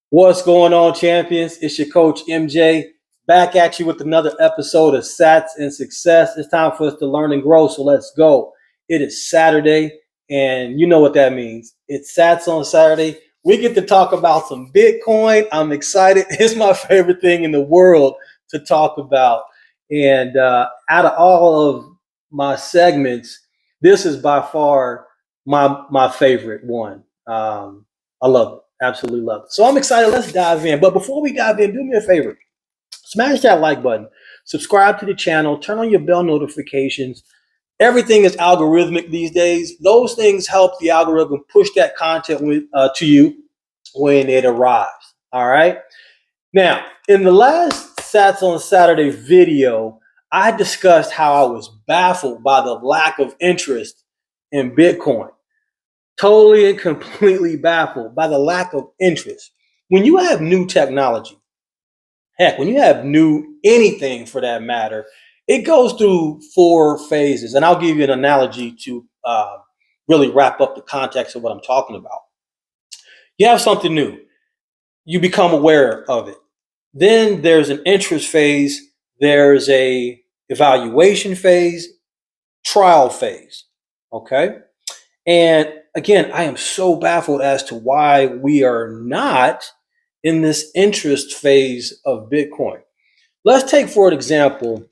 What's going on, champions? It's your coach MJ back at you with another episode of Sats and Success. It's time for us to learn and grow, so let's go. It is Saturday, and you know what that means. It's Sats on Saturday. We get to talk about some Bitcoin. I'm excited. It's my favorite thing in the world to talk about. And out of all of my segments, this is by far my favorite one. I love it. Absolutely love it. So I'm excited. Let's dive in. But before we dive in, do me a favor. Smash that like button. Subscribe to the channel. Turn on your bell notifications. Everything is algorithmic these days. Those things help the algorithm push that content to you when it arrives. All right. Now, in the last Sats on Saturday video, I discussed how I was baffled by the lack of interest in Bitcoin. Totally and completely baffled by the lack of interest. When you have new technology, heck, when you have new anything for that matter, it goes through four phases. And I'll give you an analogy to really wrap up the context of what I'm talking about. You have something new, you become aware of it. Then there's an interest phase, there's a evaluation phase, trial phase. Okay. And again, I am so baffled as to why we are not in this interest phase of Bitcoin. Let's take, for an example,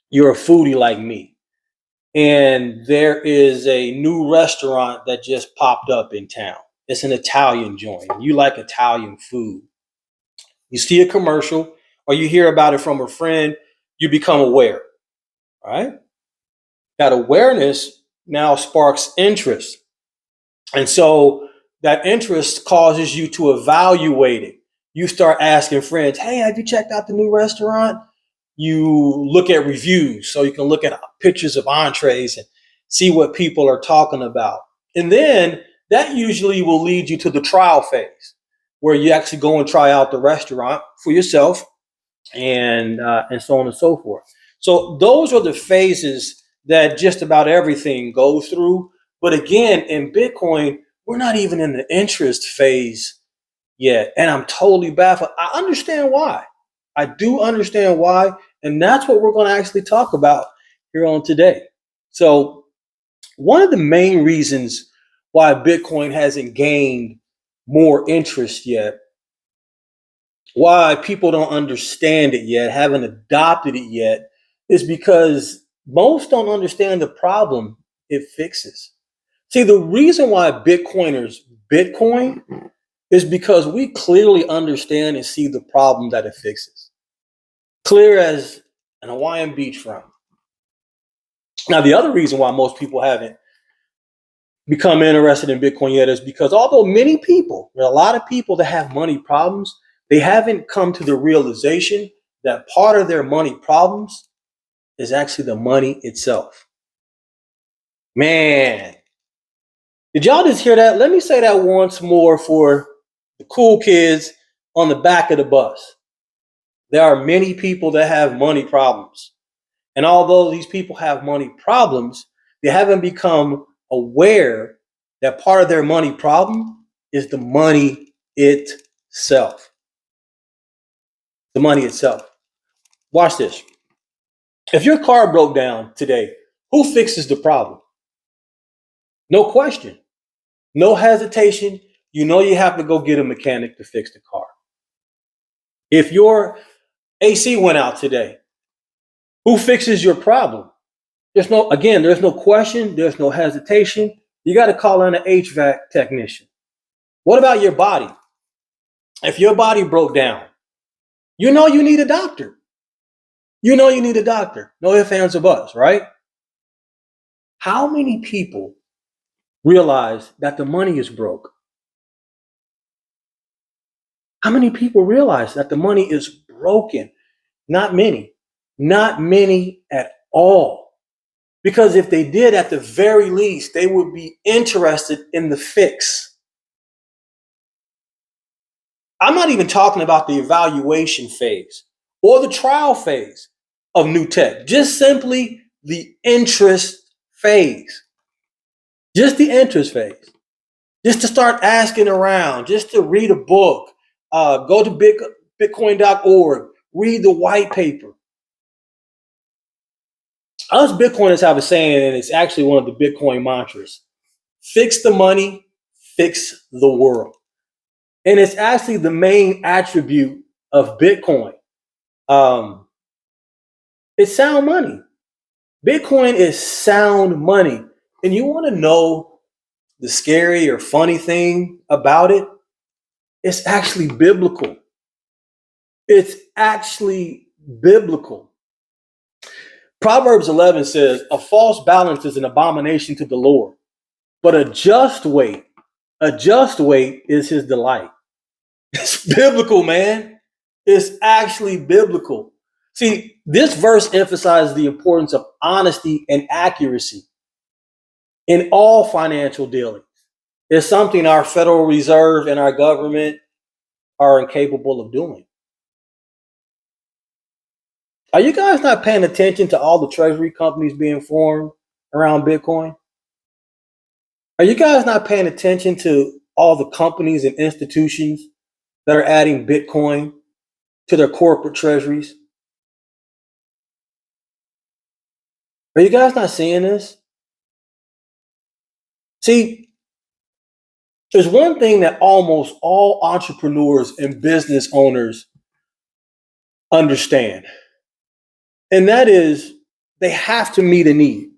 you're a foodie like me, and there is a new restaurant that just popped up in town. It's an Italian joint. You like Italian food. You see a commercial or you hear about it from a friend, you become aware, right? That awareness now sparks interest. And so that interest causes you to evaluate it. You start asking friends, hey, have you checked out the new restaurant? You look at reviews so you can look at pictures of entrees and see what people are talking about. And then that usually will lead you to the trial phase where you actually go and try out the restaurant for yourself and so on and so forth. So those are the phases that just about everything goes through. But again, in Bitcoin, we're not even in the interest phase yet. And I'm totally baffled. I understand why. I do understand why. And that's what we're going to actually talk about here on today. So, one of the main reasons why Bitcoin hasn't gained more interest yet, why people don't understand it yet, haven't adopted it yet, is because most don't understand the problem it fixes. See, the reason why Bitcoiners Bitcoin is because we clearly understand and see the problem that it fixes. Clear as an Hawaiian beachfront. Now, the other reason why most people haven't become interested in Bitcoin yet is because although many people, there are a lot of people that have money problems, they haven't come to the realization that part of their money problems is actually the money itself. Man, did y'all just hear that? Let me say that once more for the cool kids on the back of the bus. There are many people that have money problems. And although these people have money problems, they haven't become aware that part of their money problem is the money itself. The money itself. Watch this. If your car broke down today, who fixes the problem? No question. No hesitation. You know you have to go get a mechanic to fix the car. If your AC went out today, who fixes your problem? There's no question, there's no hesitation. You got to call in an HVAC technician. What about your body? If your body broke down, you know you need a doctor. You know you need a doctor. No ifs, ands, or buts, right? How many people realize that the money is broke? How many people realize that the money is broken? Not many. Not many at all. Because if they did, at the very least, they would be interested in the fix. I'm not even talking about the evaluation phase or the trial phase of new tech, just simply the interest phase. Just the interest phase. Just to start asking around, just to read a book, Go to bitcoin.org, read the white paper. Us Bitcoiners have a saying, and it's actually one of the Bitcoin mantras: fix the money, fix the world. And it's actually the main attribute of Bitcoin. Um, it's sound money. Bitcoin is sound money. And you want to know the scary or funny thing about it? It's actually biblical. It's actually biblical. Proverbs 11 says, a false balance is an abomination to the Lord, but a just weight is his delight. It's biblical, man. It's actually biblical. See, this verse emphasizes the importance of honesty and accuracy in all financial dealings. It's something our Federal Reserve and our government are incapable of doing. Are you guys not paying attention to all the treasury companies being formed around Bitcoin? Are you guys not paying attention to all the companies and institutions that are adding Bitcoin to their corporate treasuries? Are you guys not seeing this? See, there's one thing that almost all entrepreneurs and business owners understand, and that is they have to meet a need.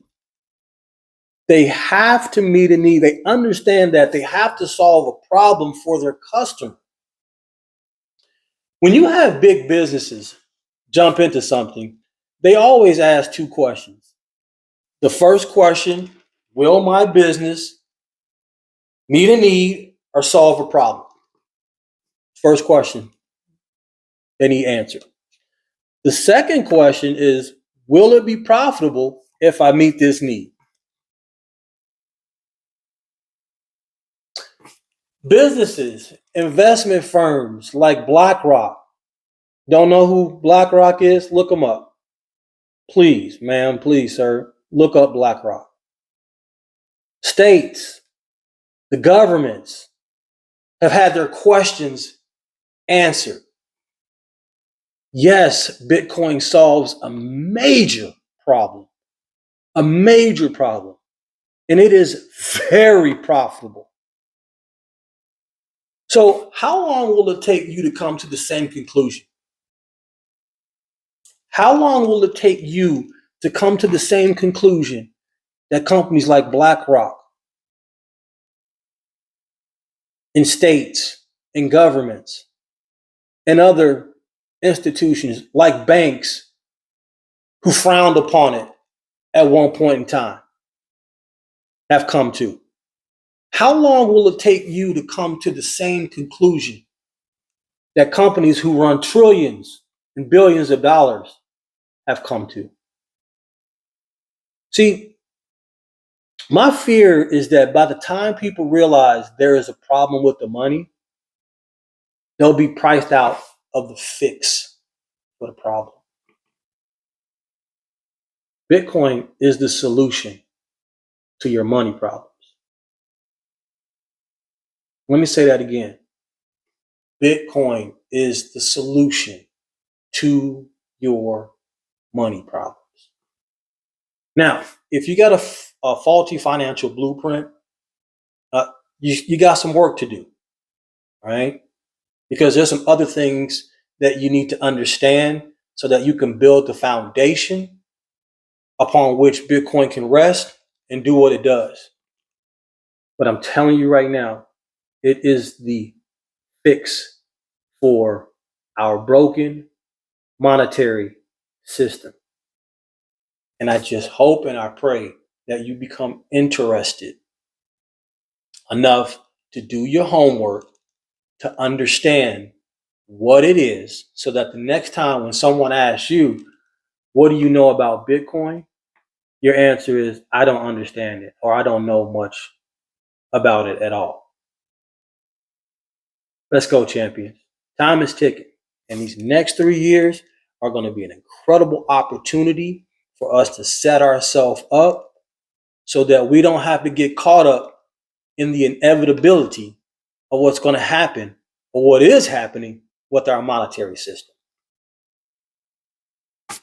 They have to meet a need. They understand that they have to solve a problem for their customer. When you have big businesses jump into something, they always ask two questions. The first question, will my business meet a need or solve a problem? First question they need answered. The second question is, will it be profitable if I meet this need? Businesses, investment firms like BlackRock. Don't know who BlackRock is? Look them up. Please, ma'am, please, sir, look up BlackRock. States, the governments have had their questions answered. Yes, Bitcoin solves a major problem, and it is very profitable. So, how long will it take you to come to the same conclusion? How long will it take you to come to the same conclusion that companies like BlackRock and states and governments and other institutions like banks who frowned upon it at one point in time have come to? How long will it take you to come to the same conclusion that companies who run trillions and billions of dollars have come to? See, my fear is that by the time people realize there is a problem with the money, they'll be priced out of the fix for the problem. Bitcoin is the solution to your money problems. Let me say that again. Bitcoin is the solution to your money problems. Now, if you got a faulty financial blueprint, you got some work to do, right? Because there's some other things that you need to understand so that you can build the foundation upon which Bitcoin can rest and do what it does. But I'm telling you right now, it is the fix for our broken monetary system. And I just hope and I pray that you become interested enough to do your homework to understand what it is so that the next time when someone asks you, what do you know about Bitcoin? Your answer is, I don't understand it, or I don't know much about it at all. Let's go, champions. Time is ticking. And these next 3 years are going to be an incredible opportunity for us to set ourselves up so that we don't have to get caught up in the inevitability of what's going to happen But what is happening with our monetary system?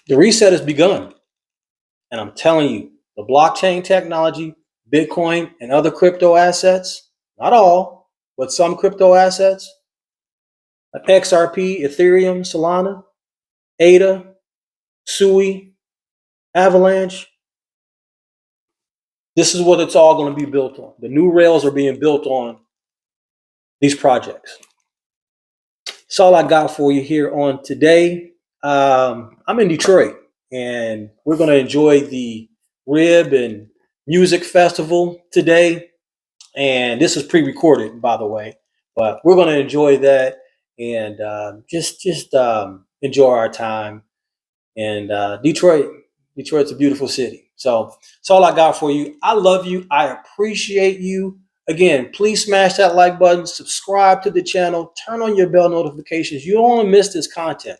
The reset has begun. And I'm telling you, the blockchain technology, Bitcoin, and other crypto assets, not all, but some crypto assets, like XRP, Ethereum, Solana, ADA, SUI, Avalanche, this is what it's all going to be built on. The new rails are being built on these projects. That's all I got for you here on today. I'm in Detroit, and we're going to enjoy the Rib and Music Festival today. And this is pre-recorded, by the way, but we're going to enjoy that and just enjoy our time. And Detroit's a beautiful city. So that's all I got for you. I love you. I appreciate you. Again, please smash that like button, subscribe to the channel, turn on your bell notifications. You don't want to miss this content.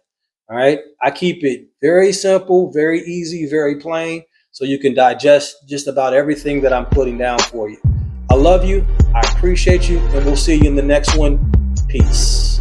All right. I keep it very simple, very easy, very plain, so you can digest just about everything that I'm putting down for you. I love you. I appreciate you. And we'll see you in the next one. Peace.